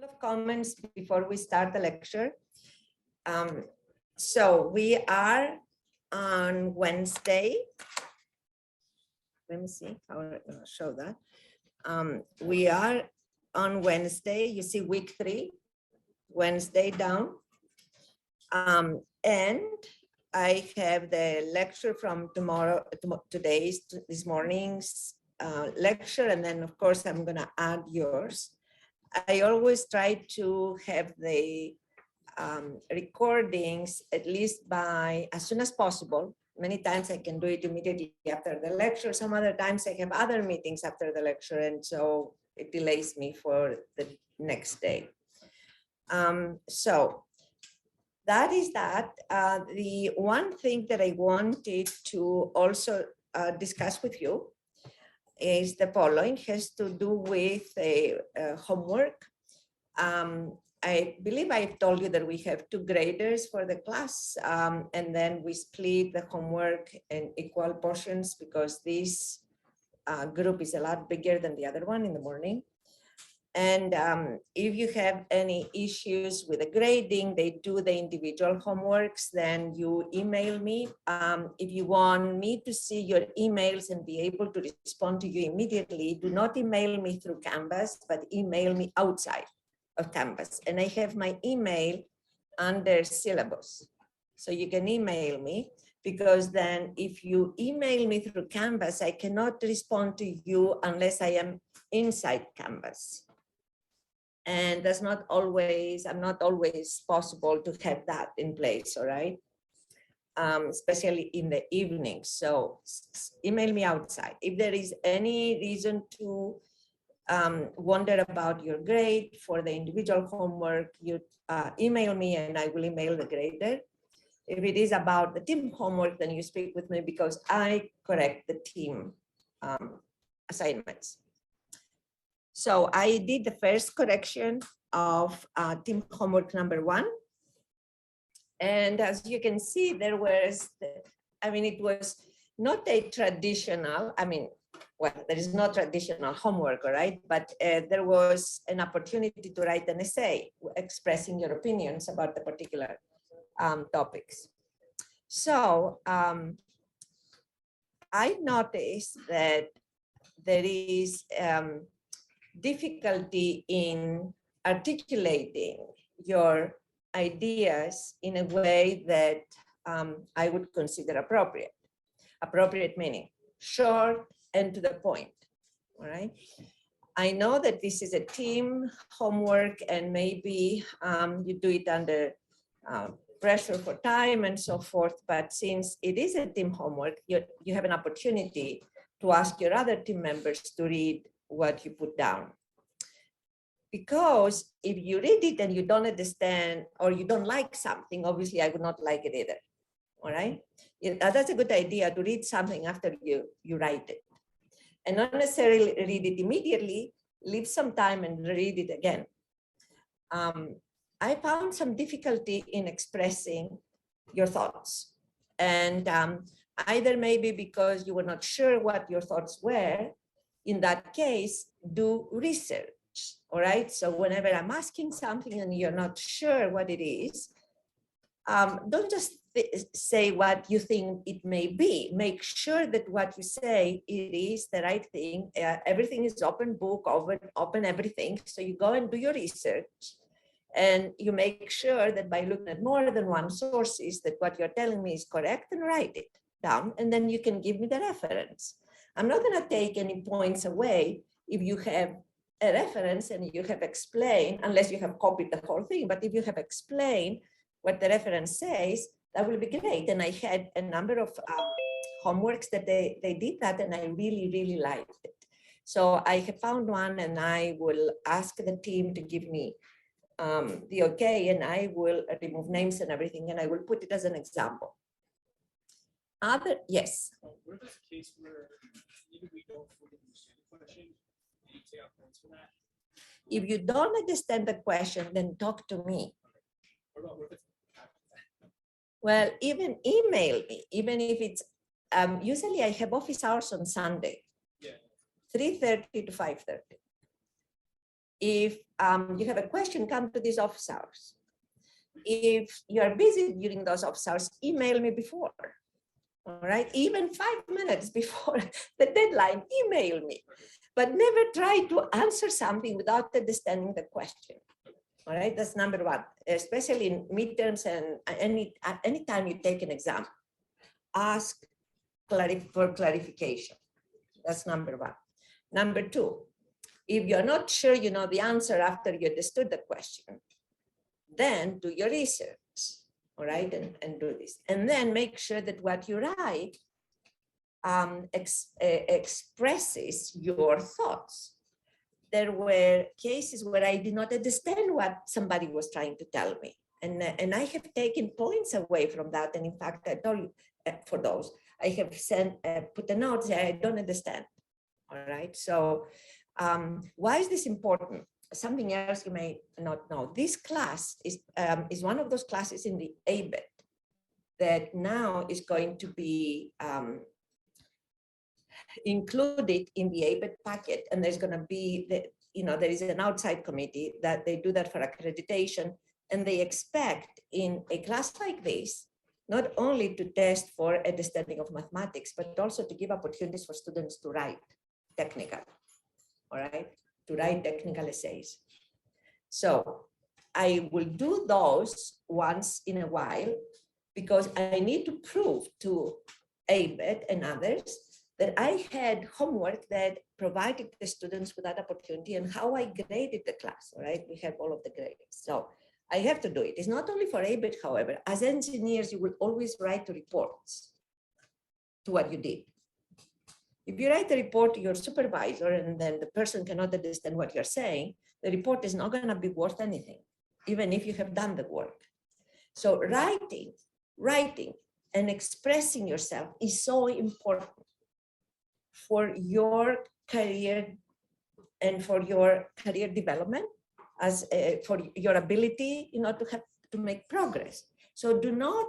of comments before we start the lecture. So we are on Wednesday. Let me see how I'm going to show that. We are on Wednesday. You see week 3, Wednesday down. And I have the lecture from this morning's lecture, and then of course I'm going to add yours. I always try to have the recordings at least by as soon as possible. Many times I can do it immediately after the lecture. Some other times I have other meetings after the lecture, and so it delays me for the next day. So that is that. The one thing that I wanted to also discuss with you is the following. It has to do with homework. I believe I've told you that we have 2 graders for the class, and then we split the homework in equal portions because this group is a lot bigger than the other one in the morning. And if you have any issues with the grading, they do the individual homeworks, then you email me. If you want me to see your emails and be able to respond to you immediately, do not email me through Canvas, but email me outside of Canvas. And I have my email under syllabus. So you can email me, because then if you email me through Canvas, I cannot respond to you unless I am inside Canvas. And that's not always, I'm not always possible to have that in place, all right? Especially in the evening. So email me outside. If there is any reason to wonder about your grade for the individual homework, you email me and I will email the grader. If it is about the team homework, then you speak with me because I correct the team assignments. So I did the first correction of team homework number 1. And as you can see, there was, it was not a traditional, well, there is no traditional homework, all right? But there was an opportunity to write an essay expressing your opinions about the particular topics. So I noticed that there is difficulty in articulating your ideas in a way that I would consider appropriate. Appropriate meaning short and to the point, all right? I know that this is a team homework and maybe you do it under pressure for time and so forth, but since it is a team homework, you have an opportunity to ask your other team members to read what you put down. Because if you read it and you don't understand or you don't like something, obviously I would not like it either, all right? That's a good idea to read something after you write it. And not necessarily read it immediately, leave some time and read it again. I found some difficulty in expressing your thoughts. And either maybe because you were not sure what your thoughts were, in that case, do research, all right? So whenever I'm asking something and you're not sure what it is, don't just say what you think it may be. Make sure that what you say, it is the right thing. Everything is open book, open everything. So you go and do your research and you make sure that by looking at more than one sources that what you're telling me is correct, and write it down. And then you can give me the reference. I'm not going to take any points away if you have a reference and you have explained, unless you have copied the whole thing, but if you have explained what the reference says, that will be great. And I had a number of homeworks that they did that, and I really, really liked it. So I have found one, and I will ask the team to give me the okay, and I will remove names and everything, and I will put it as an example. Yes. What if it's a case where even we don't fully understand the question, you take out points for that? If you don't understand the question, then talk to me. What about what if it's well, even email me, even if it's, usually I have office hours on Sunday, 3:30 to 5:30. If you have a question, come to these office hours. If you are busy during those office hours, email me before. All right, even 5 minutes before the deadline, email me. But never try to answer something without understanding the question. All right, that's number one, especially in midterms and any time you take an exam. Ask for clarification. That's number one. Number two, if you're not sure you know the answer after you understood the question, then do your research, all right, and do this. And then make sure that what you write expresses your thoughts. There were cases where I did not understand what somebody was trying to tell me. And I have taken points away from that. And in fact, I told you for those, I have put a note saying, I don't understand, all right? So why is this important? Something else you may not know. This class is one of those classes in the ABET that now is going to be included in the ABET packet, and there's going to be there is an outside committee that they do that for accreditation, and they expect in a class like this not only to test for understanding of mathematics, but also to give opportunities for students to write technical, all right, to write technical essays. So I will do those once in a while because I need to prove to ABET and others that I had homework that provided the students with that opportunity and how I graded the class, all right? We have all of the grades. So I have to do it. It's not only for ABET, however. As engineers, you will always write reports to what you did. If you write a report to your supervisor and then the person cannot understand what you're saying, the report is not going to be worth anything, even if you have done the work. So writing and expressing yourself is so important for your career and for your career development, as for your ability, to make progress. So do not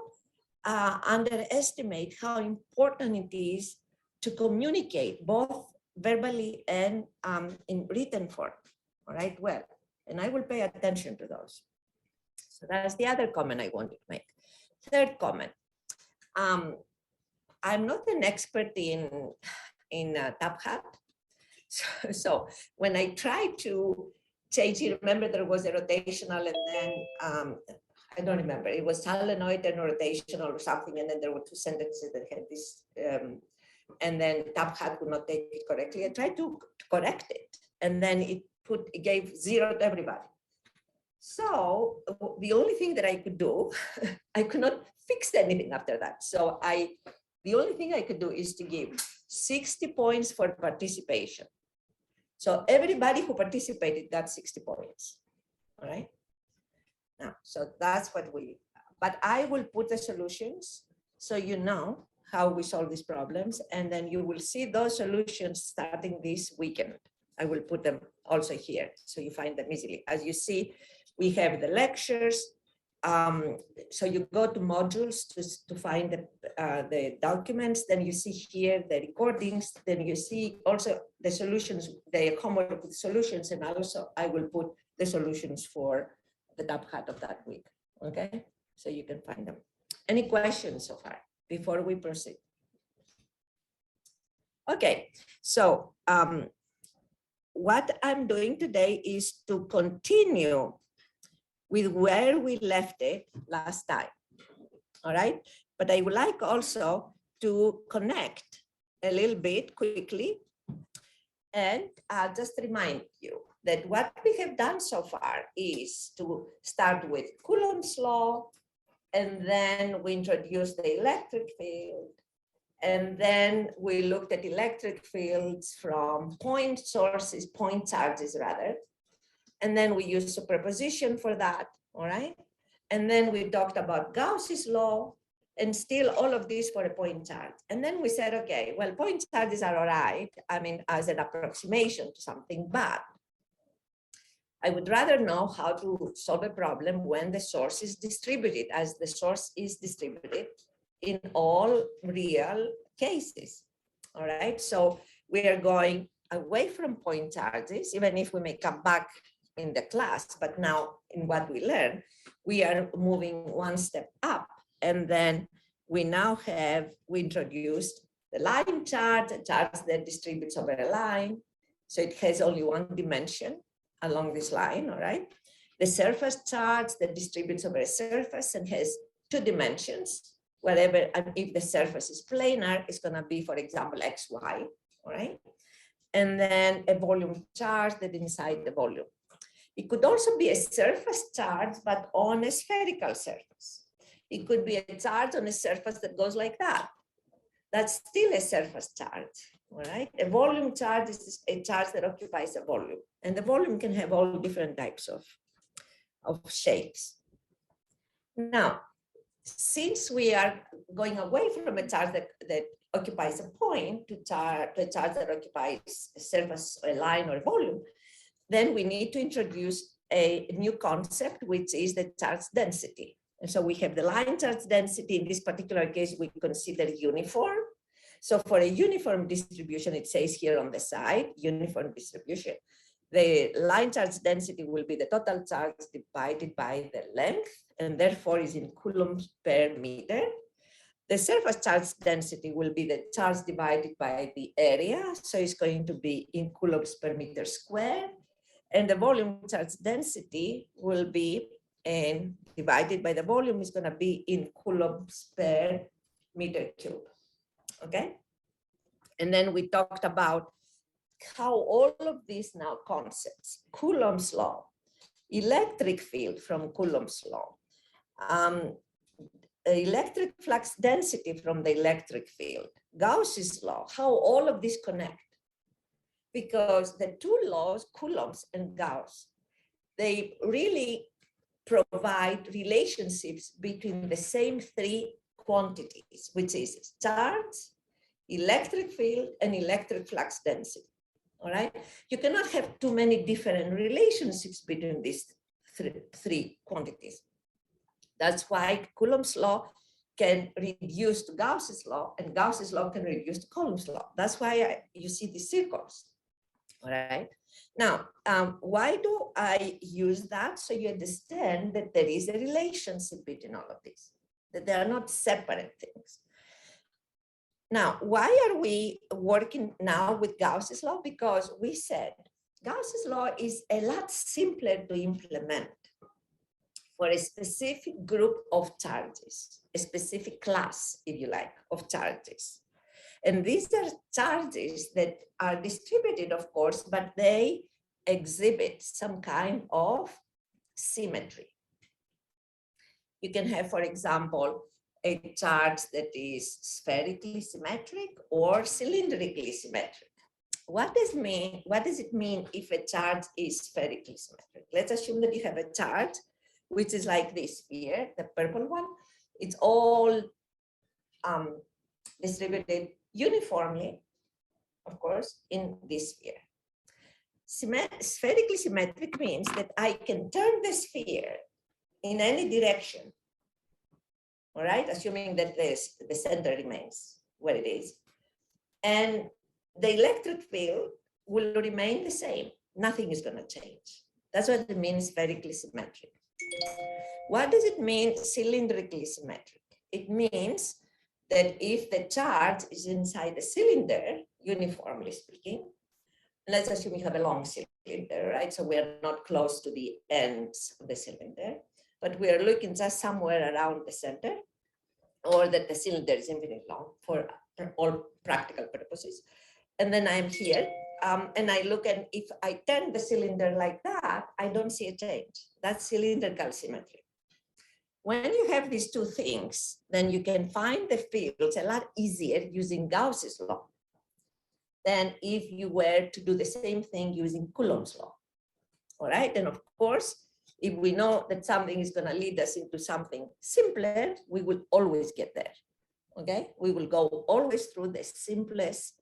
underestimate how important it is to communicate both verbally and in written form, all right, well, and I will pay attention to those. So that's the other comment I wanted to make. Third comment, I'm not an expert in top hat. So when I tried to change, you remember there was a rotational and then, I don't remember, it was solenoid and rotational or something, and then there were two sentences that had this, and then top hat could not take it correctly. I tried to correct it, and then it gave 0 to everybody. So the only thing that I could do, I could not fix anything after that. So the only thing I could do is to give 60 points for participation. So everybody who participated got 60 points, all right? Now, so that's what but I will put the solutions so you know how we solve these problems, and then you will see those solutions starting this weekend. I will put them also here so you find them easily. As you see, we have the lectures. So you go to modules to find the documents, then you see here the recordings, then you see also the solutions, the homework with solutions, and also I will put the solutions for the top hat of that week, okay? So you can find them. Any questions so far before we proceed? Okay, so what I'm doing today is to continue with where we left it last time, all right? But I would like also to connect a little bit quickly and just remind you that what we have done so far is to start with Coulomb's law, and then we introduced the electric field, and then we looked at electric fields from point charges rather, and then we used superposition for that, all right? And then we talked about Gauss's law, and still all of this for a point charge. And then we said, okay, well, point charges are all right, I mean, as an approximation to something, but I would rather know how to solve a problem when the source is distributed, as the source is distributed in all real cases, all right? So we are going away from point charges, even if we may come back in the class, but now in what we learn, we are moving one step up. And then we introduced the line chart, a chart that distributes over a line. So it has only one dimension along this line, all right? The surface chart that distributes over a surface and has two dimensions, whatever, and if the surface is planar, it's gonna be, for example, XY, all right? And then a volume chart that inside the volume. It could also be a surface charge, but on a spherical surface. It could be a charge on a surface that goes like that. That's still a surface charge, all right? A volume charge is a charge that occupies a volume, and the volume can have all different types of shapes. Now, since we are going away from a charge that occupies a point to a charge that occupies a surface, or a line, or a volume, then we need to introduce a new concept, which is the charge density. And so we have the line charge density. In this particular case, we consider uniform. So for a uniform distribution, it says here on the side, uniform distribution, the line charge density will be the total charge divided by the length, and therefore is in coulombs per meter. The surface charge density will be the charge divided by the area. So it's going to be in coulombs per meter squared. And the volume charge density will be divided by the volume is going to be in coulombs per meter cube. Okay. And then we talked about how all of these now concepts, Coulomb's law, electric field from Coulomb's law, electric flux density from the electric field, Gauss's law, how all of these connect. Because the two laws, Coulomb's and Gauss, they really provide relationships between the same three quantities, which is charge, electric field, and electric flux density. All right. You cannot have too many different relationships between these three quantities. That's why Coulomb's law can reduce to Gauss's law, and Gauss's law can reduce to Coulomb's law. That's why you see these circles. All right. Now, why do I use that? So you understand that there is a relationship between all of these, that they are not separate things. Now, why are we working now with Gauss's law? Because we said Gauss's law is a lot simpler to implement for a specific group of charges, a specific class, if you like, of charges. And these are charges that are distributed, of course, but they exhibit some kind of symmetry. You can have, for example, a charge that is spherically symmetric or cylindrically symmetric. What does it mean if a charge is spherically symmetric? Let's assume that you have a charge which is like this sphere, the purple one. It's all distributed uniformly, of course, in this sphere. Spherically symmetric means that I can turn the sphere in any direction, all right, assuming that the center remains where it is. And the electric field will remain the same. Nothing is going to change. That's what it means spherically symmetric. What does it mean cylindrically symmetric? It means that if the charge is inside the cylinder, uniformly speaking, let's assume you have a long cylinder, right? So we're not close to the ends of the cylinder, but we're looking just somewhere around the center, or that the cylinder is infinitely long for all practical purposes. And then I'm here, and I look, and if I turn the cylinder like that, I don't see a change. That's cylindrical symmetry. When you have these two things, then you can find the fields a lot easier using Gauss's law than if you were to do the same thing using Coulomb's law. All right, and of course, if we know that something is going to lead us into something simpler, we will always get there. Okay, we will go always through the simplest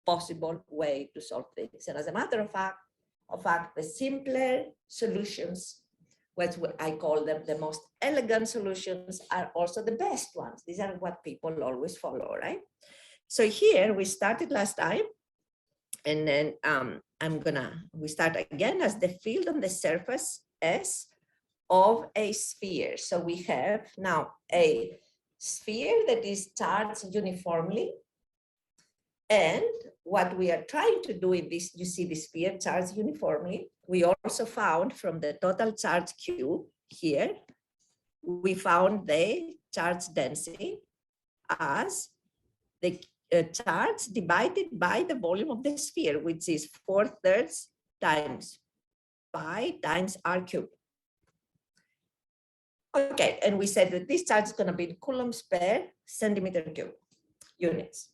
possible way to solve things. And as a matter of fact, the simpler solutions, what I call them the most elegant solutions, are also the best ones. These are what people always follow, right? So here we started last time, And then we start again as the field on the surface S of a sphere. So we have now a sphere that is charged uniformly. And what we are trying to do in this, you see the sphere charged uniformly. We also found from the total charge Q here, we found the charge density as the charge divided by the volume of the sphere, which is 4/3 times pi times r cubed. Okay, and we said that this charge is going to be coulombs per centimeter cube units.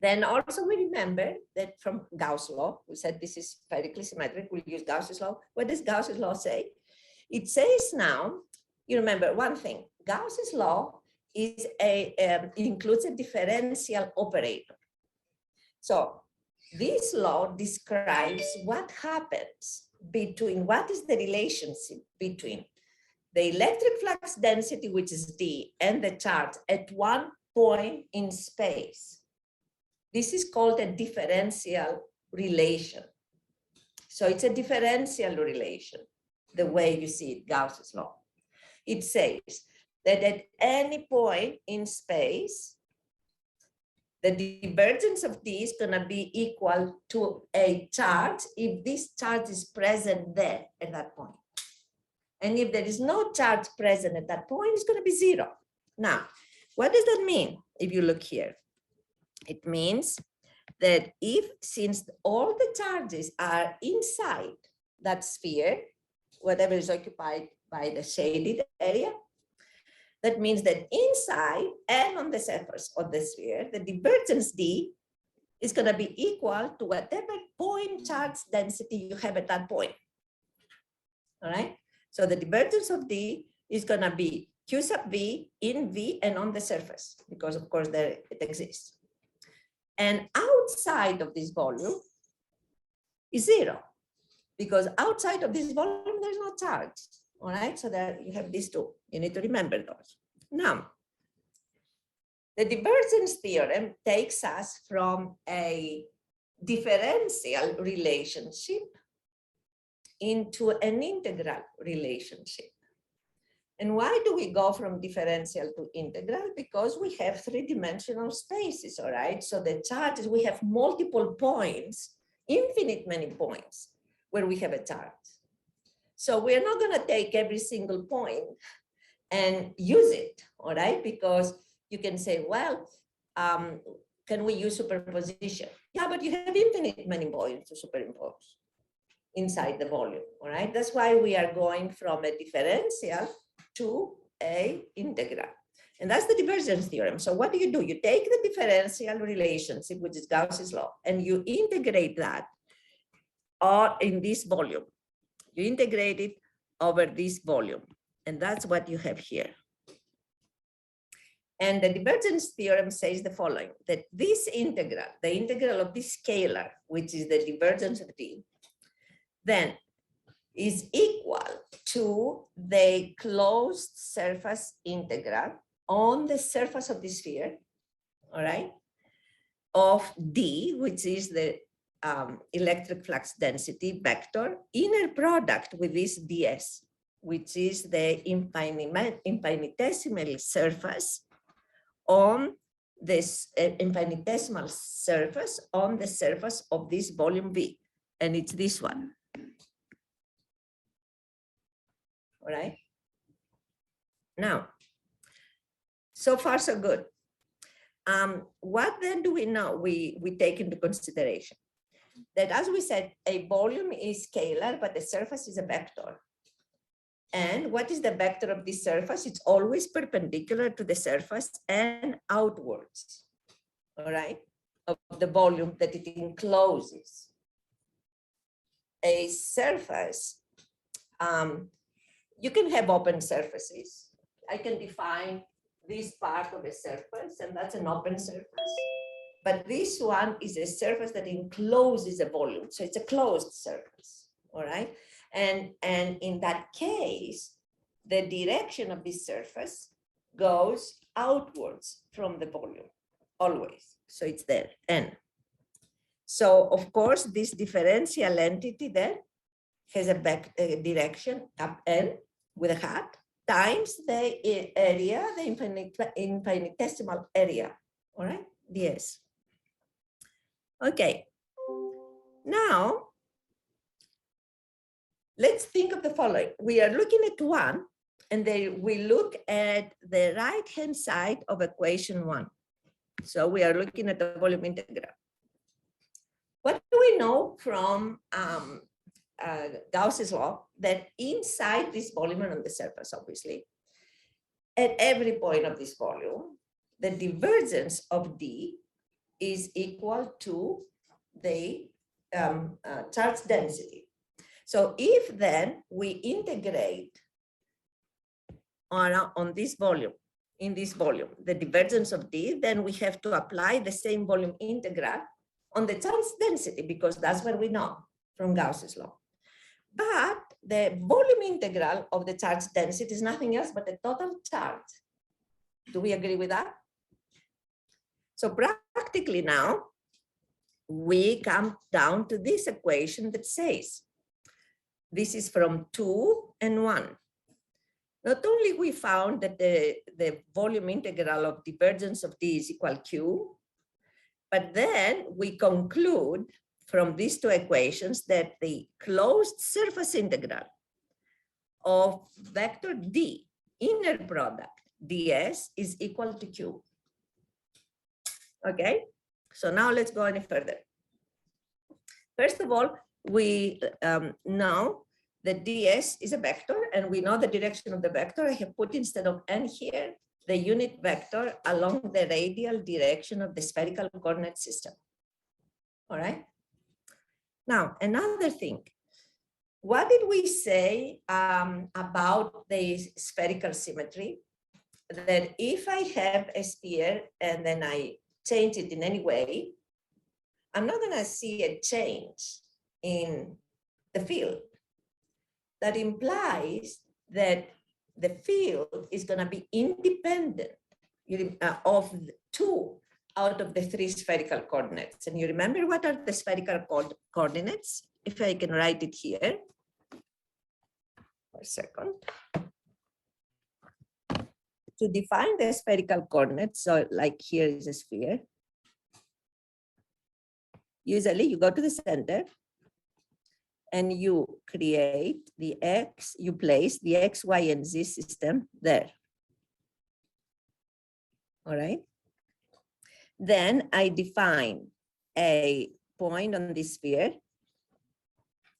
Then also we remember that from Gauss' law, we said this is spherically symmetric, we'll use Gauss' law. What does Gauss' law say? It says now, you remember one thing, Gauss' law is includes a differential operator. So this law describes what happens between, what is the relationship between the electric flux density, which is D, and the charge at one point in space. This is called a differential relation. So it's a differential relation, the way you see it, Gauss' law. It says that at any point in space, the divergence of D is going to be equal to a charge if this charge is present there at that point. And if there is no charge present at that point, it's going to be 0. Now, what does that mean if you look here? It means that since all the charges are inside that sphere, whatever is occupied by the shaded area, that means that inside and on the surface of the sphere, the divergence D is going to be equal to whatever point charge density you have at that point. All right. So the divergence of D is going to be Q sub V in V and on the surface, because of course there it exists. And outside of this volume is 0, because outside of this volume, there's no charge. All right, so there you have these two. You need to remember those. Now, the divergence theorem takes us from a differential relationship into an integral relationship. And why do we go from differential to integral? Because we have three-dimensional spaces, all right? So the charges, we have multiple points, infinite many points, where we have a charge. So we're not going to take every single point and use it, all right? Because you can say, well, can we use superposition? Yeah, but you have infinite many points to superimpose inside the volume, all right? That's why we are going from a differential to a integral. And that's the divergence theorem. So what do? You take the differential relationship, which is Gauss's law, and you integrate that in this volume. You integrate it over this volume. And that's what you have here. And the divergence theorem says the following, that this integral, the integral of this scalar, which is the divergence of D, then is equal to the closed surface integral on the surface of the sphere, all right, of D, which is the electric flux density vector, inner product with this ds, which is the infinitesimal surface on this infinitesimal surface on the surface of this volume V, and it's this one. All right. Now, so far so good. What then do we know? We take into consideration that, as we said, a volume is scalar, but the surface is a vector. And what is the vector of this surface? It's always perpendicular to the surface and outwards, all right, of the volume that it encloses. A surface, you can have open surfaces. I can define this part of a surface, and that's an open surface. But this one is a surface that encloses a volume. So it's a closed surface, all right? And in that case, the direction of this surface goes outwards from the volume, always. So it's there, N. So of course, this differential entity then has a back direction up n with a hat times the area, the infinitesimal area, all right, ds. Okay, now let's think of the following. We are looking at one, and then we look at the right-hand side of equation one. So we are looking at the volume integral. What do we know from Gauss's law? That inside this volume and on the surface, obviously, at every point of this volume, the divergence of D is equal to the charge density. So if then we integrate on this volume, in this volume, the divergence of D, then we have to apply the same volume integral on the charge density, because that's what we know from Gauss's law. But the volume integral of the charge density is nothing else but the total charge. Do we agree with that? So practically now, we come down to this equation that says, this is from 2 and 1. Not only we found that the volume integral of divergence of D is equal Q, but then we conclude from these two equations that the closed surface integral of vector D, inner product ds, is equal to Q. Okay, so now let's go any further. First of all, we know that ds is a vector, and we know the direction of the vector. I have put, instead of n here, the unit vector along the radial direction of the spherical coordinate system. All right. Now, another thing. What did we say about the spherical symmetry? That if I have a sphere and then I change it in any way, I'm not going to see a change in the field. That implies that the field is going to be independent of 2 out of the 3 spherical coordinates. And you remember what are the spherical coordinates? If I can write it here for a second. To define the spherical coordinates, so like here is a sphere. Usually you go to the center and you create the X, you place the X, Y, and Z system there. All right. Then I define a point on the sphere,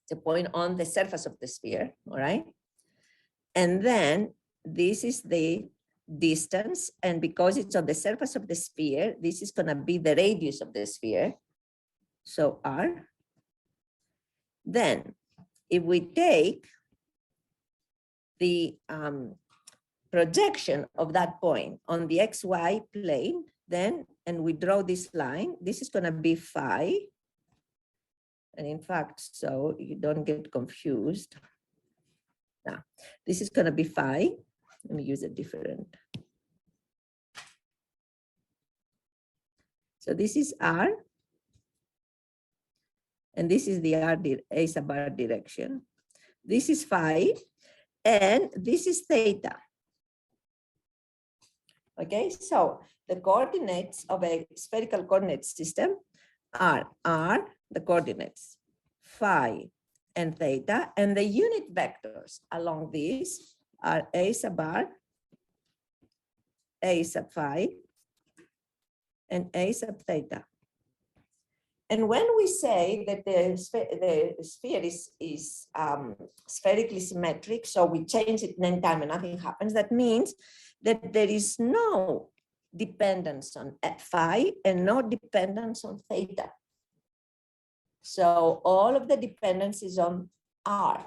the point on the surface of the sphere, all right? And then this is the distance, and because it's on the surface of the sphere, this is gonna be the radius of the sphere, so R. Then if we take the projection of that point on the XY plane, then, and we draw this line, this is going to be phi. And in fact, so you don't get confused. Now, this is going to be phi. Let me use a different. So this is R. And this is the A sub R direction. This is phi, and this is theta. Okay, so the coordinates of a spherical coordinate system are R, the coordinates, phi, and theta, and the unit vectors along these are A sub R, A sub phi, and A sub theta. And when we say that the sphere is spherically symmetric, so we change it anytime and nothing happens, that means that there is no dependence on phi and no dependence on theta. So all of the dependence is on R,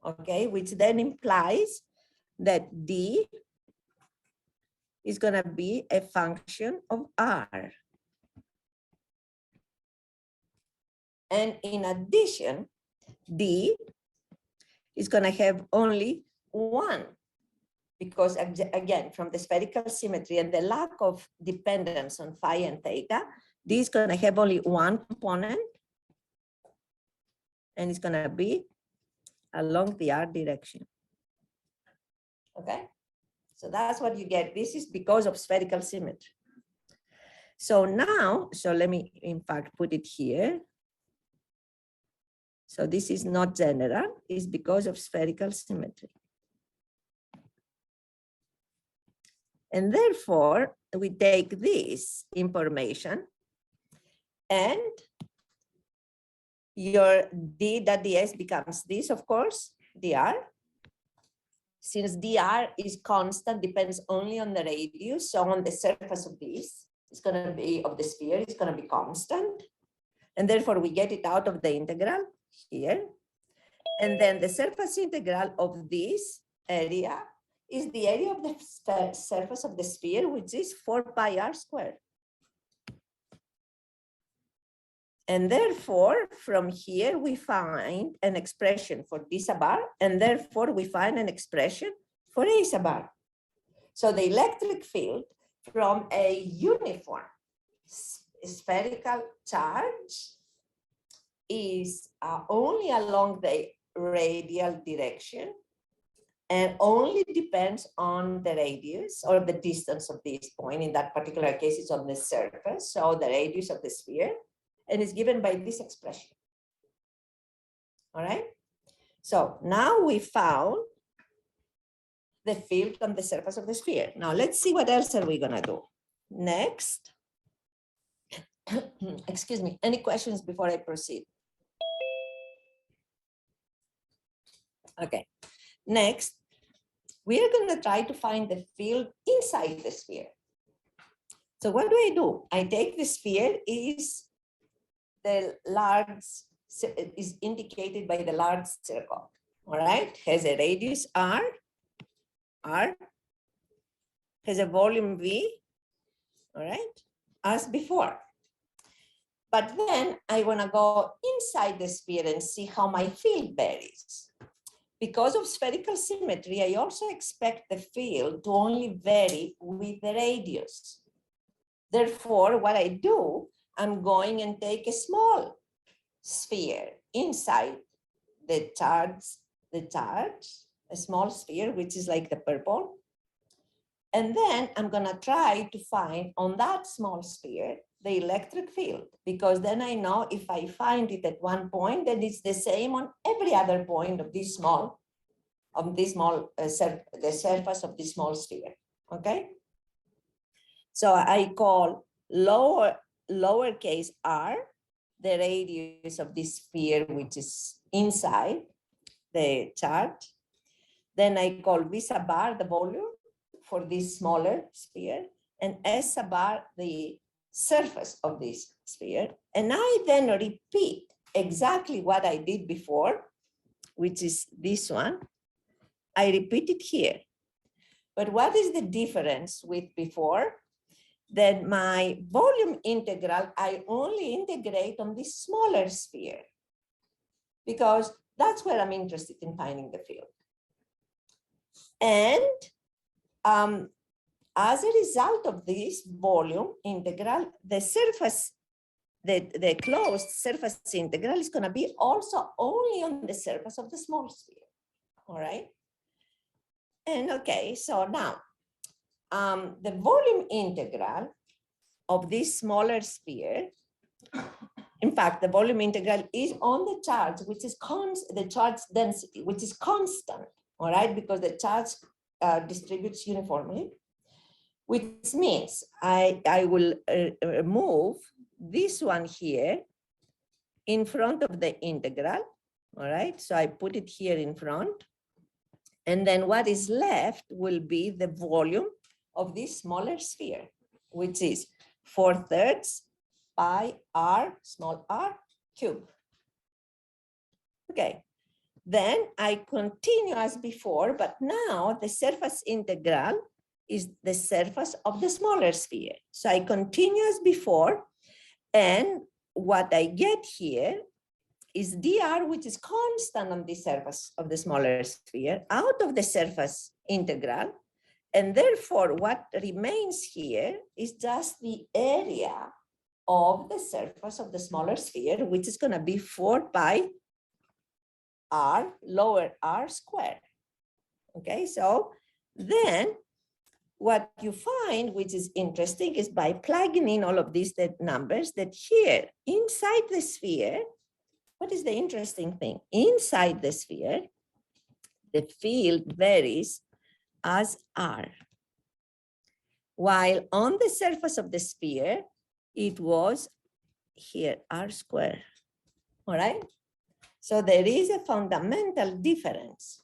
okay, which then implies that D is going to be a function of R. And in addition, D is going to have only 1, because again, from the spherical symmetry and the lack of dependence on phi and theta, This is going to have only one component, and it's going to be along the R direction. Okay, so that's what you get. This is because of spherical symmetry. So now, so let me in fact put it here. So this is not general, it's because of spherical symmetry. And therefore, we take this information and your d.ds becomes this, of course, dr. Since dr is constant, depends only on the radius, so on the surface of this, it's going to be, of the sphere, it's going to be constant. And therefore, we get it out of the integral here. And then the surface integral of this area is the area of the surface of the sphere, which is 4 pi r squared. And therefore, from here, we find an expression for d sub r, and therefore, we find an expression for a sub r. So the electric field from a uniform spherical charge is only along the radial direction and only depends on the radius or the distance of this point. In that particular case, it's on the surface, so the radius of the sphere, and is given by this expression. All right, so now we found the field on the surface of the sphere. Now let's see what else are we gonna do. Next, excuse me, any questions before I proceed? Okay, next, we are gonna try to find the field inside the sphere. So what do? I take the sphere is the large, is indicated by the large circle, all right? Has a radius r, has a volume v, all right, as before. But then I want to go inside the sphere and see how my field varies. Because of spherical symmetry, I also expect the field to only vary with the radius. Therefore, what I do, I'm going and take a small sphere inside the charge, a small sphere, which is like the purple. And then I'm going to try to find on that small sphere the electric field, because then I know if I find it at one point, then it's the same on every other point of this small, the surface of this small sphere. Okay. So I call lowercase r the radius of this sphere, which is inside the charge. Then I call v sub r the volume for this smaller sphere, and s sub r the surface of this sphere. And I then repeat exactly what I did before, which is this one. I repeat it here. But what is the difference with before? Then my volume integral, I only integrate on this smaller sphere, because that's where I'm interested in finding the field. And as a result of this volume integral, the surface, the closed surface integral is going to be also only on the surface of the small sphere. All right. And okay, so now the volume integral of this smaller sphere, in fact, the volume integral is on the charge, which is the charge density, which is constant, all right, because the charge distributes uniformly, which means I will move this one here in front of the integral, all right? So I put it here in front. And then what is left will be the volume of this smaller sphere, which is 4/3 pi r, small r, cube. Okay, then I continue as before, but now the surface integral is the surface of the smaller sphere. So I continue as before, and what I get here is dr, which is constant on the surface of the smaller sphere, out of the surface integral. And therefore, what remains here is just the area of the surface of the smaller sphere, which is going to be 4 pi r lower r squared. Okay, so then what you find, which is interesting, is by plugging in all of these numbers, that here inside the sphere, what is the interesting thing? Inside the sphere, the field varies as r, while on the surface of the sphere, it was here r squared. All right. So there is a fundamental difference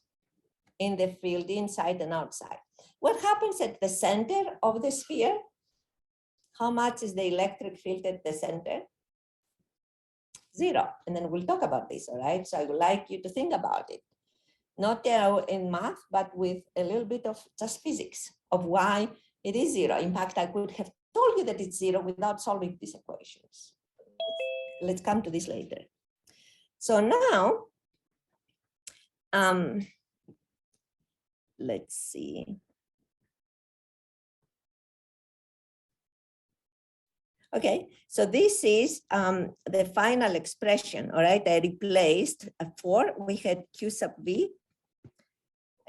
in the field inside and outside. What happens at the center of the sphere? How much is the electric field at the center? 0. And then we'll talk about this, all right? So I would like you to think about it. Not in math, but with a little bit of just physics of why it is 0. In fact, I could have told you that it's 0 without solving these equations. Let's come to this later. So now, let's see. Okay, so this is the final expression, all right? I replaced a 4, we had Q sub V,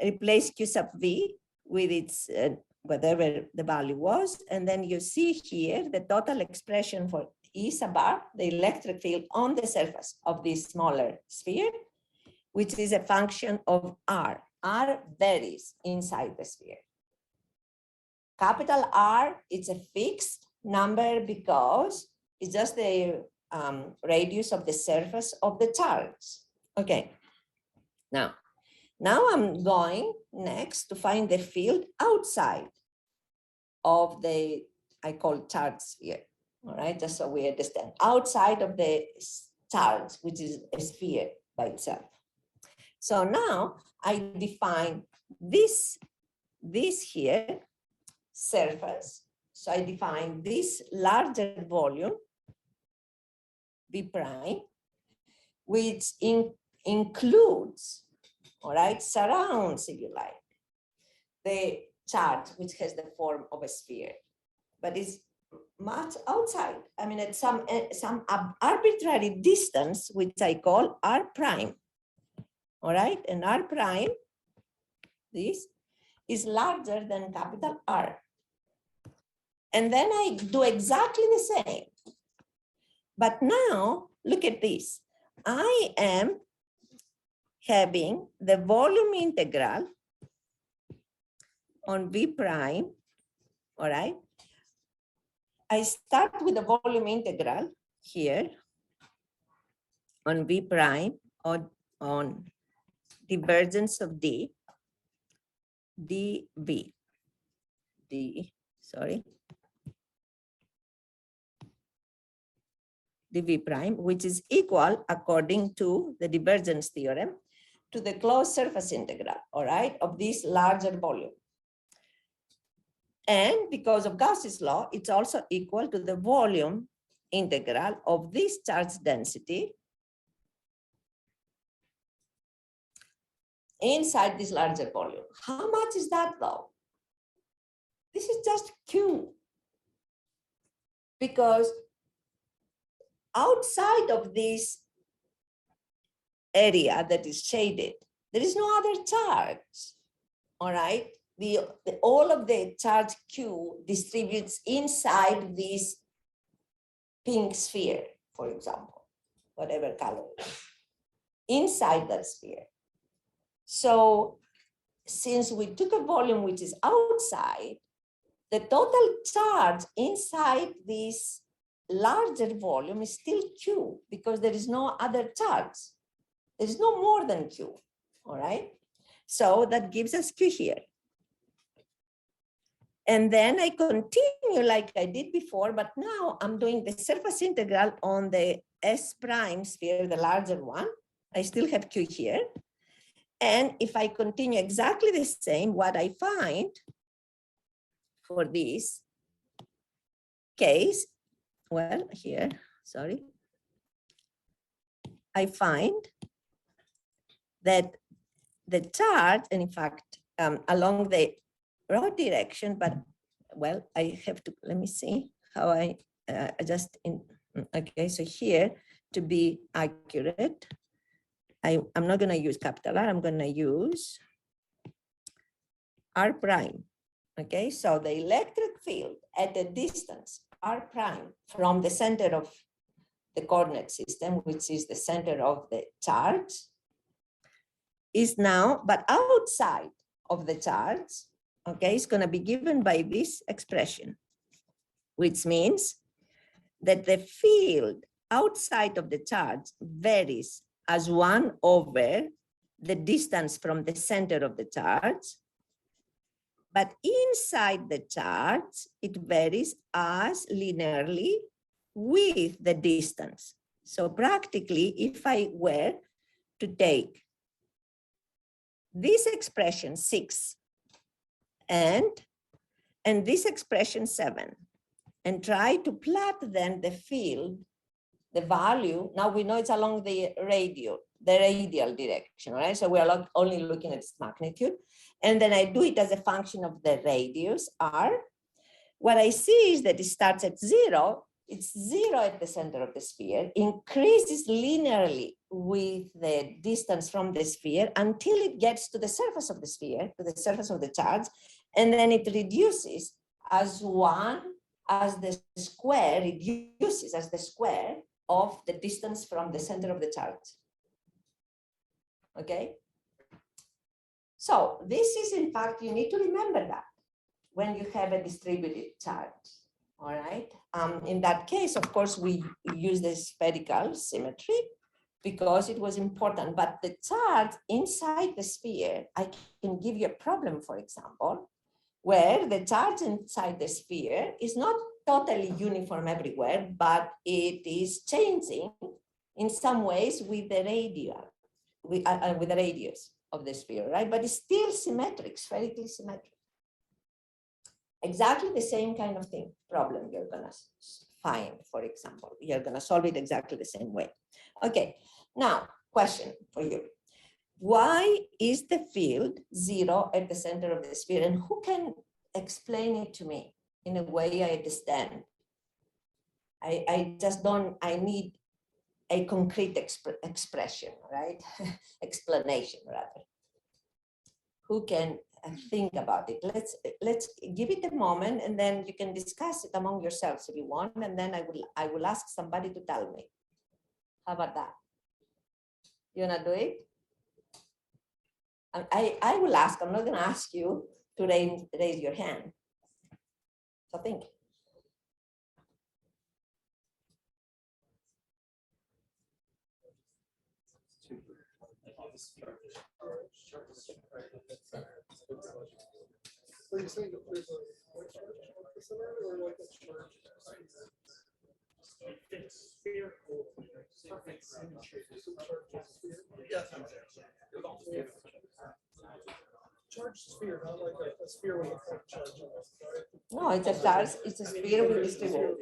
replace Q sub V with its whatever the value was, and then you see here the total expression for E sub r, the electric field on the surface of this smaller sphere, which is a function of r. R varies inside the sphere. Capital R, it's a fixed number because it's just the radius of the surface of the charge. Okay, now I'm going next to find the field outside of the, I call charge sphere, all right, just so we understand, outside of the charge, which is a sphere by itself. So now I define this here surface. So I define this larger volume, V prime, which includes, all right, surrounds, if you like, the charge, which has the form of a sphere, but is much outside. I mean, at some arbitrary distance, which I call R prime. All right, and R prime, this is larger than capital R. And then I do exactly the same. But now, look at this. I am having the volume integral on V prime, all right? I start with the volume integral here on V prime on divergence of D, dV, dV prime, which is equal, according to the divergence theorem, to the closed surface integral, all right, of this larger volume. And because of Gauss's law, it's also equal to the volume integral of this charge density inside this larger volume. How much is that though? This is just Q. Because outside of this area that is shaded, there is no other charge, all right? All of the charge Q distributes inside this pink sphere, for example, whatever color, inside that sphere. So since we took a volume which is outside, the total charge inside this larger volume is still Q because there is no other charge. There is no more than Q, all right? So that gives us Q here. And then I continue like I did before, but now I'm doing the surface integral on the S prime sphere, the larger one. I still have Q here. And if I continue exactly the same, what I find for this case, well, here, sorry, I find that the charge, and in fact, along the wrong direction, but well, I have to, let me see how I okay, so here to be accurate, I'm not going to use capital R, I'm going to use R prime. Okay, so the electric field at a distance R prime from the center of the coordinate system, which is the center of the charge, is now, but outside of the charge, okay, it's going to be given by this expression, which means that the field outside of the charge varies as 1 over the distance from the center of the charge, but inside the charge, it varies as linearly with the distance. So practically, if I were to take this expression 6 and this expression 7, and try to plot then the field, the value, now we know it's along the radial direction, right? So we're only looking at its magnitude. And then I do it as a function of the radius, r. What I see is that it starts at 0, it's 0 at the center of the sphere, increases linearly with the distance from the sphere until it gets to the surface of the sphere, to the surface of the charge, and then it reduces as the square of the distance from the center of the charge. Okay? So this is, in fact, you need to remember that when you have a distributed charge, all right? In that case, of course, we use the spherical symmetry because it was important, but the charge inside the sphere, I can give you a problem, for example, where the charge inside the sphere is not totally uniform everywhere, but it is changing in some ways with the with the radius of the sphere, right? But it's still symmetric, spherically symmetric. Exactly the same kind of thing, problem you're gonna find, for example. You're gonna solve it exactly the same way. Okay, now, question for you. Why is the field 0 at the center of the sphere? And who can explain it to me in a way I understand? I just don't, I need a concrete expression, right? Explanation, rather. Who can think about it? Let's give it a moment, and then you can discuss it among yourselves if you want, and then I will ask somebody to tell me. How about that? You wanna do it? I will ask. I'm not gonna ask you to raise your hand. So think. Are you saying that there's a point charge at the center, or like a charge? It's spherical. Charge sphere, not like a sphere with a point charge. No, it's a charge. It's a sphere with distributed.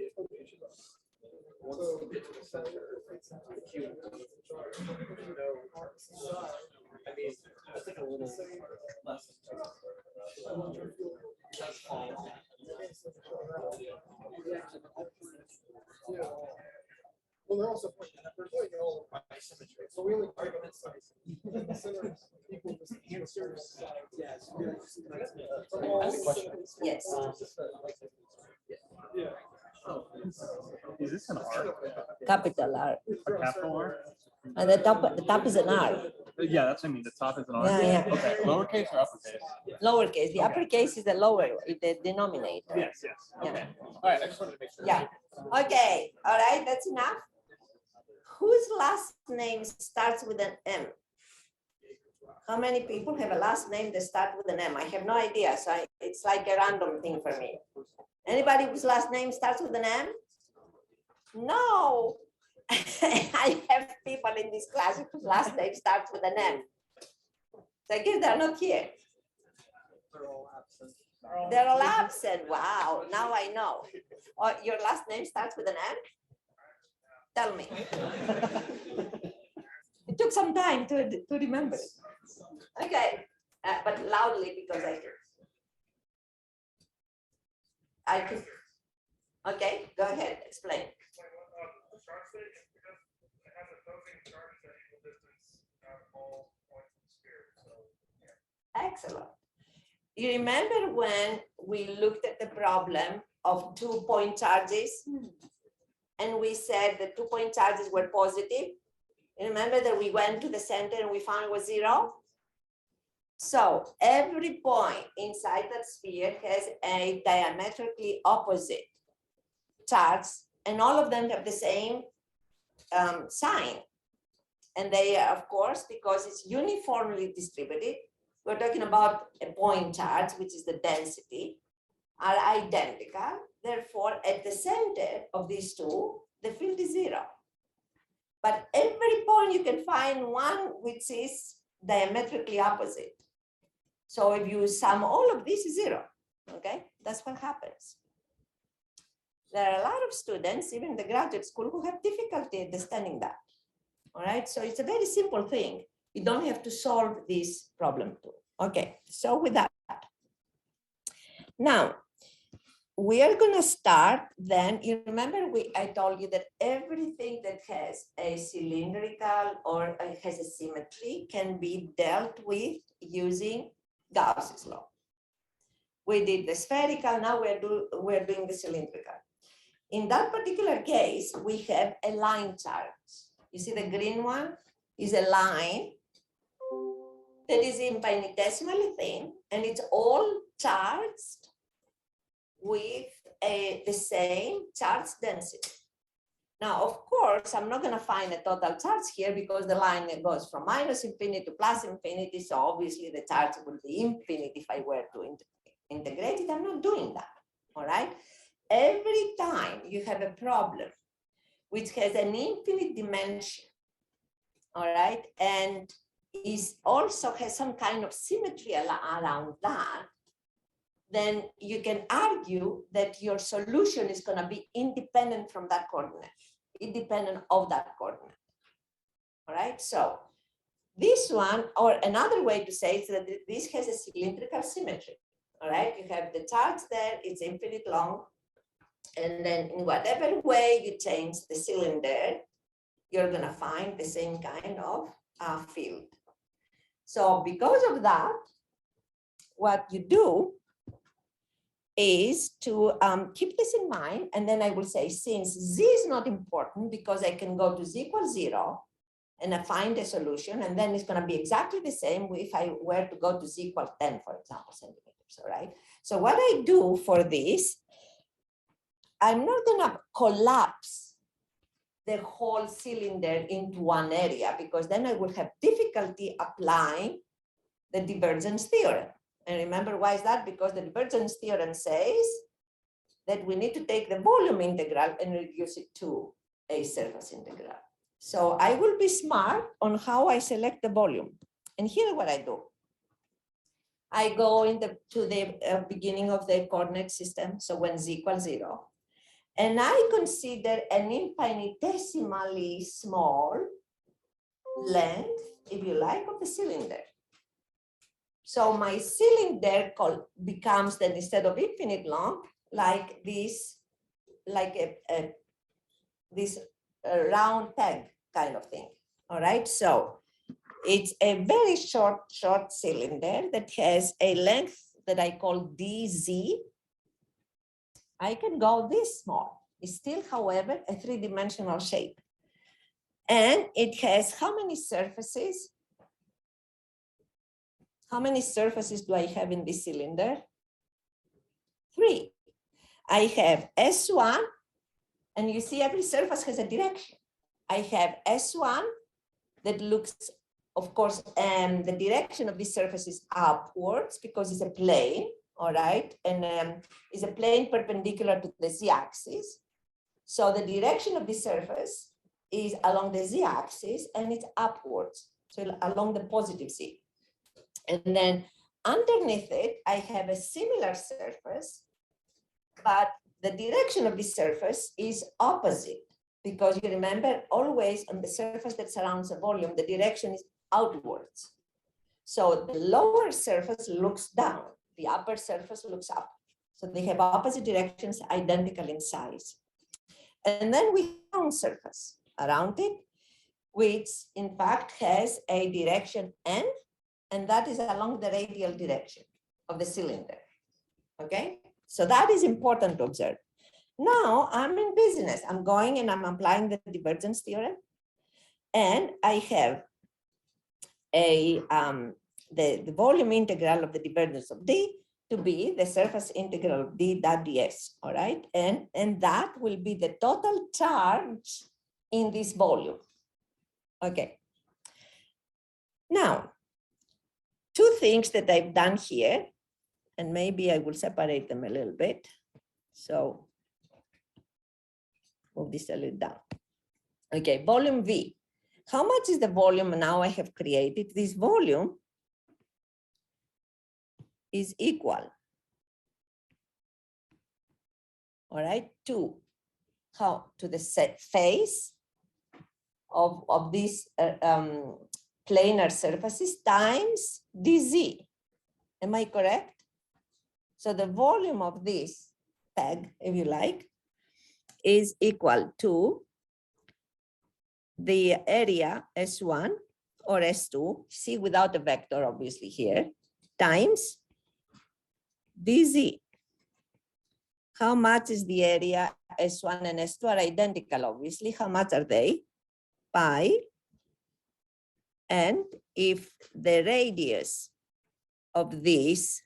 I mean, that's like a little less. Well, they're also pointing at there's like all by symmetry. So we only talk about size. The center is equal to the answers. Yes. Yes. Yeah. Is this an R? Capital R. A capital R? And the top is an R. Yeah, that's what I mean. The top is an R. Yeah, yeah. Okay. Lowercase or uppercase? Lowercase. The uppercase is the lower, the denominator. Yes, yes. Yeah. Okay. All right. I just wanted to make sure. Yeah. Okay. All right. That's enough. Whose last name starts with an M? How many people have a last name that starts with an M? I have no idea. So it's like a random thing for me. Anybody whose last name starts with an M? No. I have people in this class whose last name starts with an M. So I guess they're not here. They're all absent. Wow. Now I know. Oh, your last name starts with an M? Tell me. It took some time to remember. Okay, but Okay, go ahead, explain. The charge state is because it has opposing charges at equal distance at all points of the sphere. So yeah. Excellent. You remember when we looked at the problem of 2-point charges and we said the 2-point charges were positive? You remember that we went to the center and we found it was 0? So every point inside that sphere has a diametrically opposite charge, and all of them have the same sign. And they are, of course, because it's uniformly distributed, we're talking about a point charge, which is the density, are identical. Therefore, at the center of these two, the field is 0. But every point you can find one which is diametrically opposite. So if you sum all of this, is 0. Okay, that's what happens. There are a lot of students, even in the graduate school, who have difficulty understanding that. All right, so it's a very simple thing. You don't have to solve this problem too. Okay, so with that, now we are going to start then. You remember I told you that everything that has a cylindrical or has a symmetry can be dealt with using Gauss's law. We did the spherical, now we're doing the cylindrical. In that particular case, we have a line charge. You see the green one is a line that is infinitesimally thin, and it's all charged with the same charge density. Now, of course, I'm not going to find a total charge here because the line goes from -infinity to +infinity. So obviously the charge will be infinite if I were to integrate it. I'm not doing that. All right. Every time you have a problem which has an infinite dimension, all right, and is also has some kind of symmetry around that, then you can argue that your solution is going to be independent from that coordinate, independent of that coordinate. All right, so this one, or another way to say is that this has a cylindrical symmetry. All right, you have the charge there, it's infinite long, and then in whatever way you change the cylinder, you're going to find the same kind of field. So because of that, what you do is to keep this in mind. And then I will say, since Z is not important because I can go to Z equals 0 and I find a solution, and then it's going to be exactly the same if I were to go to Z equals 10, for example, centimeters, all right? So what I do for this, I'm not going to collapse the whole cylinder into one area, because then I would have difficulty applying the divergence theorem. And remember, why is that? Because the divergence theorem says that we need to take the volume integral and reduce it to a surface integral. So I will be smart on how I select the volume. And here's what I do. I go to the beginning of the coordinate system, so when Z equals 0, and I consider an infinitesimally small length, if you like, of the cylinder. So my cylinder becomes then, instead of infinite long, like this, like this round peg kind of thing. All right, so it's a very short cylinder that has a length that I call dz. I can go this small. It's still, however, a three-dimensional shape. And it has how many surfaces? How many surfaces do I have in this cylinder? 3. I have S1, and you see every surface has a direction. I have S1 that looks, of course, the direction of this surface is upwards because it's a plane, all right? And it's a plane perpendicular to the z-axis. So the direction of this surface is along the z-axis and it's upwards, so along the positive z. And then underneath it, I have a similar surface, but the direction of this surface is opposite, because you remember always on the surface that surrounds a volume, the direction is outwards. So the lower surface looks down, the upper surface looks up. So they have opposite directions, identical in size. And then we have a surface around it, which in fact has a direction n, and that is along the radial direction of the cylinder. Okay, so that is important to observe. Now I'm in business. I'm going and I'm applying the divergence theorem, and I have a the volume integral of the divergence of D to be the surface integral of D dot ds. All right, and that will be the total charge in this volume. Okay. Now, two things that I've done here, and maybe I will separate them a little bit. So move this a little down. Okay, volume V. How much is the volume now I have created? This volume is equal, all right, to the set face of these planar surfaces times dz. Am I correct? So the volume of this peg, if you like, is equal to the area S1 or S2, see without a vector obviously here, times dz. How much is the area? S1 and S2 are identical, obviously. How much are they? Pi. And if the radius of this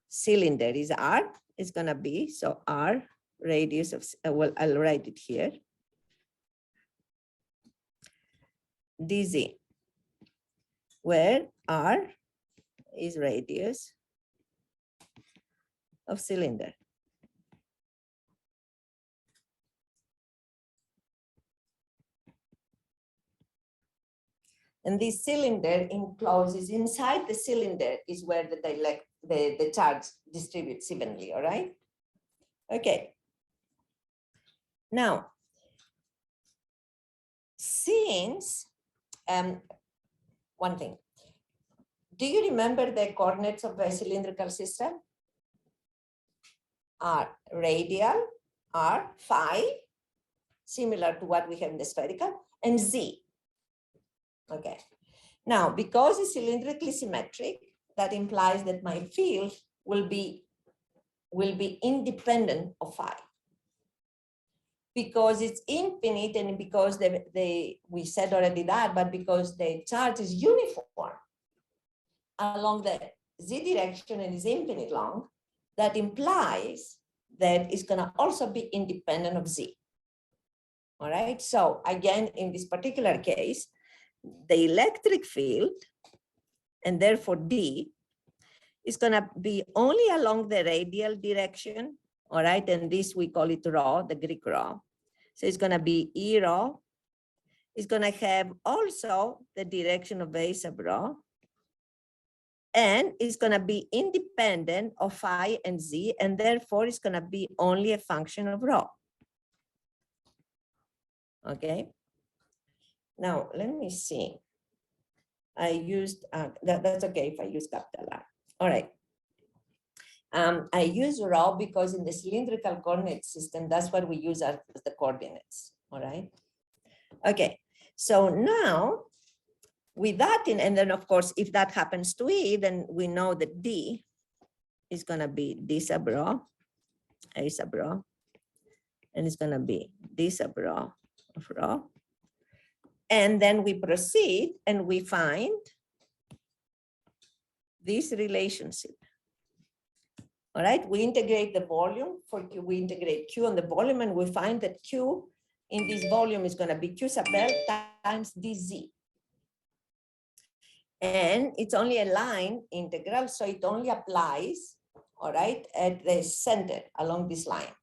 cylinder is R, it's going to be, so R radius of, well, I'll write it here, dz, where R is radius of cylinder. And this cylinder encloses, inside the cylinder is where the charge distributes evenly, all right? Okay. Now, since, one thing, do you remember the coordinates of a cylindrical system? Are radial, R, phi, similar to what we have in the spherical, and Z. Okay. Now, because it's cylindrically symmetric, that implies that my field will be independent of phi. Because it's infinite, and because we said already that, but because the charge is uniform along the Z direction and is infinite long, that implies that it's going to also be independent of Z. All right. So again, in this particular case, the electric field, and therefore D, is going to be only along the radial direction. All right. And this we call it rho, the Greek rho. So it's going to be E rho. It's going to have also the direction of A sub rho. And it's going to be independent of phi and Z, and therefore it's going to be only a function of rho. Okay. Now, let me see. I used, that's okay if I use capital R. All right. I use rho because in the cylindrical coordinate system, that's what we use as the coordinates. All right. Okay. So now, with that, and then of course, if that happens to E, then we know that D is going to be D sub rho, A sub rho, and it's going to be D sub rho of rho. And then we proceed and we find this relationship. All right, we integrate the volume for Q, we integrate Q on the volume, and we find that Q in this volume is going to be Q sub L times dz. And it's only a line integral, so it only applies, all right, at the center along this line.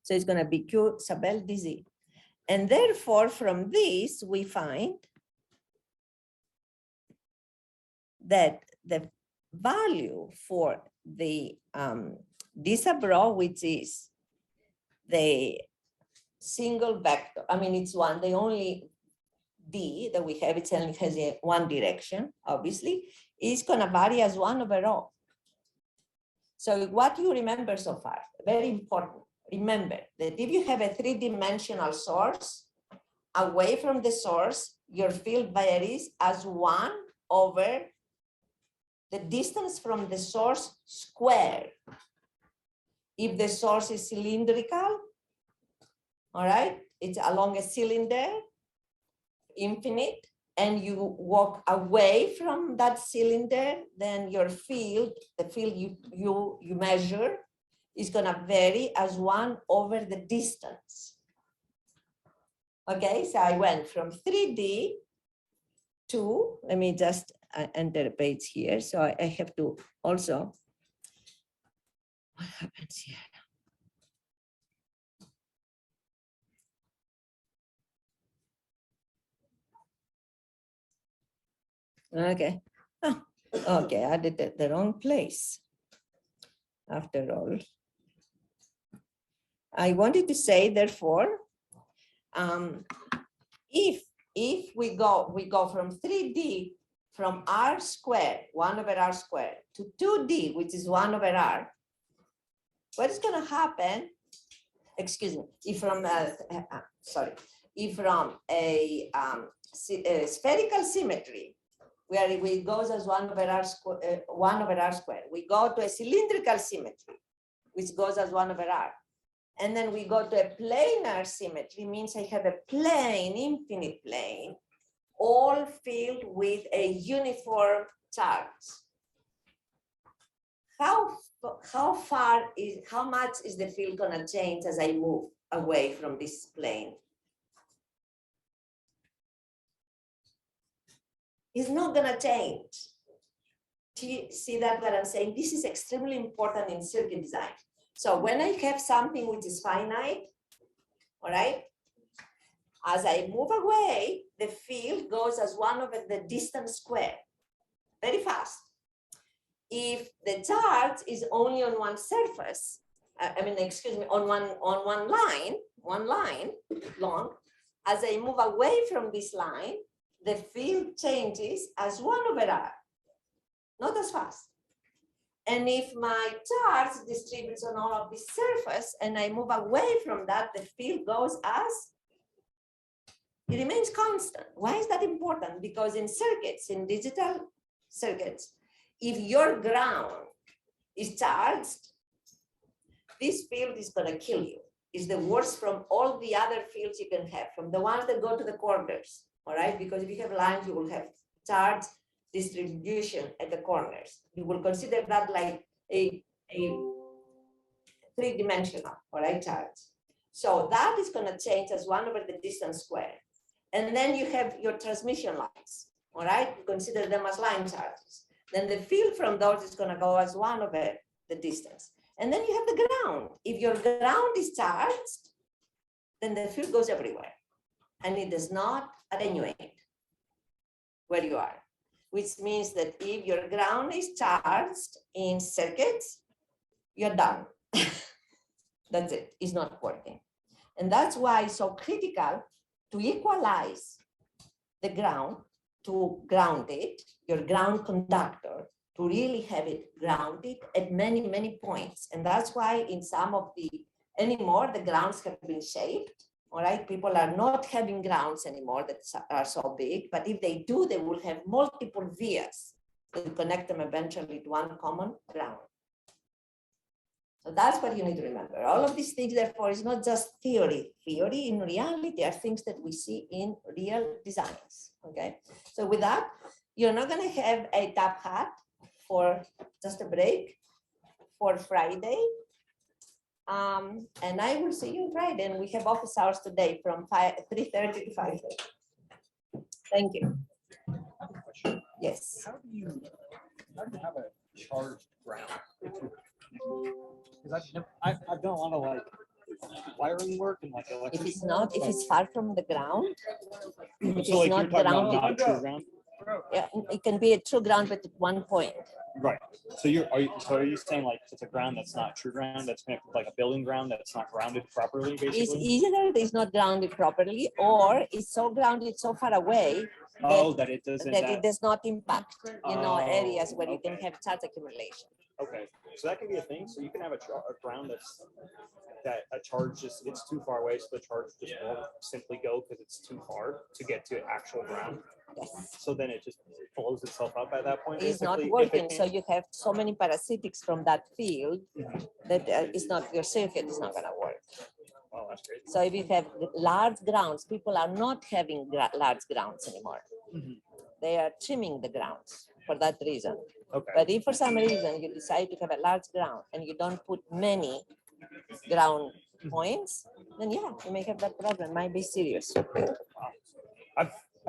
So it's going to be Q sub L dz. And therefore, from this, we find that the value for the D sub rho, which is the single vector, I mean, it's one, the only D that we have, it only has one direction, obviously, is going to vary as 1 over rho. So what you remember so far, very important. Remember that if you have a three-dimensional source, away from the source, your field varies as 1 over the distance from the source squared. If the source is cylindrical, all right, it's along a cylinder, infinite, and you walk away from that cylinder, then your field, the field you measure, is gonna vary as 1 over the distance. Okay, so I went from 3D to, let me just enter a page here. So I have to also, what happens here? Okay, oh, okay, I did it the wrong place. After all, I wanted to say, therefore, if we go from 3D, from r squared, 1 over r squared, to 2D, which is 1 over r, what is going to happen? Excuse me. If from if from a spherical symmetry, where it goes as 1 over r squared, we go to a cylindrical symmetry, which goes as 1 over r. And then we go to a planar symmetry, means I have a plane, infinite plane, all filled with a uniform charge. How much is the field gonna change as I move away from this plane? It's not gonna change. Do you see that what I'm saying? This is extremely important in circuit design. So when I have something which is finite, all right, as I move away, the field goes as 1 over the distance squared, very fast. If the charge is only on one surface, on one line long, as I move away from this line, the field changes as 1 over r, not as fast. And if my charge distributes on all of this surface and I move away from that, the field goes as, it remains constant. Why is that important? Because in circuits, in digital circuits, if your ground is charged, this field is gonna kill you. It's the worst from all the other fields you can have, from the ones that go to the corners, all right? Because if you have lines, you will have charge distribution at the corners. You will consider that like a three-dimensional, all right, charge. So that is going to change as 1 over the distance squared. And then you have your transmission lines, all right? You consider them as line charges. Then the field from those is going to go as 1 over the distance. And then you have the ground. If your ground is charged, then the field goes everywhere. And it does not attenuate where you are. Which means that if your ground is charged in circuits, you're done. That's it, it's not working. And that's why it's so critical to equalize the ground, to ground it, your ground conductor, to really have it grounded at many, many points. And that's why in some of anymore, the grounds have been shaped. All right, people are not having grounds anymore that are so big, but if they do, they will have multiple vias to connect them eventually to one common ground. So that's what you need to remember. All of these things, therefore, is not just theory. Theory in reality are things that we see in real designs, okay? So with that, you're not gonna have a top hat for just a break for Friday. And I will see you Friday, and we have office hours today from 3:30 to 5:30. Thank you. Yes. How do you have a charged ground? Because I've done a lot of like wiring work and like If it's far from the ground, it So is like not you're talking about grounded. not a true ground? Yeah, it can be a true ground, but at one point. Right. So are you saying like it's a ground that's not true ground, that's connected like a building ground that's not grounded properly, It's basically? either it's not grounded properly, or it's so grounded so far away Oh, that it doesn't. that it does not impact, areas where you can okay. have charge accumulation. Okay, so that can be a thing. So you can have a ground that a charge just it's too far away, so the charge just won't simply go because it's too far to get to actual ground. Yes. So then it just blows itself up at that point. It's not basically, if it working, so can't- you have so many parasitics from that field that it's not, your circuit is not gonna work. Oh, that's crazy. So if you have large grounds, people are not having large grounds anymore. Mhm. They are trimming the grounds for that reason. Okay. But if for some reason you decide to have a large ground and you don't put many ground points, then yeah, you may have that problem. Might be serious.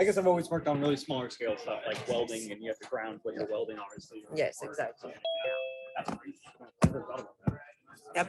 I guess I've always worked on really smaller scale stuff like welding, and you have to ground what you're welding, obviously. Yes, exactly. That's crazy. I never thought about that. Yep.